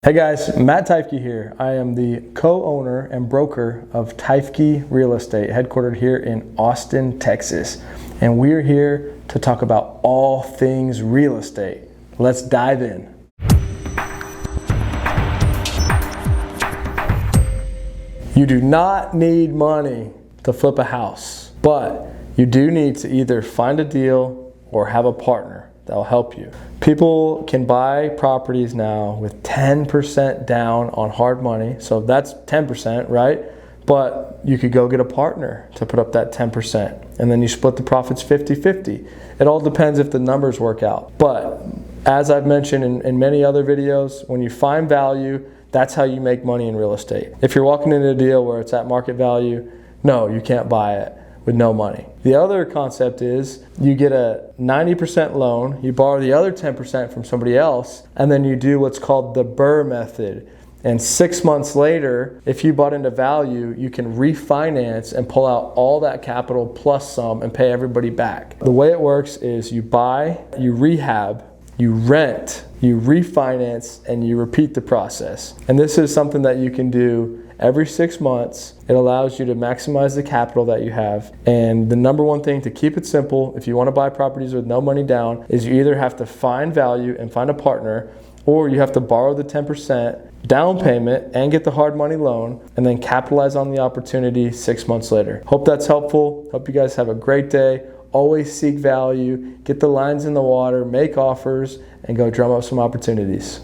Hey guys, Matt Teifke here. I am the co-owner and broker of Teifke Real Estate, headquartered here in Austin, Texas. And we're here to talk about all things real estate. Let's dive in. You do not need money to flip a house, but you do need to either find a deal or have a partner that'll help you. People can buy properties now with 10% down on hard money. So that's 10%, right? But you could go get a partner to put up that 10%. And then you split the profits 50-50. It all depends if the numbers work out. But as I've mentioned in many other videos, when you find value, that's how you make money in real estate. If you're walking into a deal where it's at market value, no, you can't buy it with no money. The other concept is you get a 90% loan, you borrow the other 10% from somebody else, and then you do what's called the BRRRR method. And 6 months later, if you bought into value, you can refinance and pull out all that capital plus some and pay everybody back. The way it works is you buy, you rehab, you rent, you refinance, and you repeat the process. And this is something that you can do every 6 months. It allows you to maximize the capital that you have. And the number one thing to keep it simple, if you want to buy properties with no money down, is you either have to find value and find a partner, or you have to borrow the 10% down payment and get the hard money loan and then capitalize on the opportunity 6 months later. Hope that's helpful. Hope you guys have a great day. Always seek value, get the lines in the water, make offers, and go drum up some opportunities.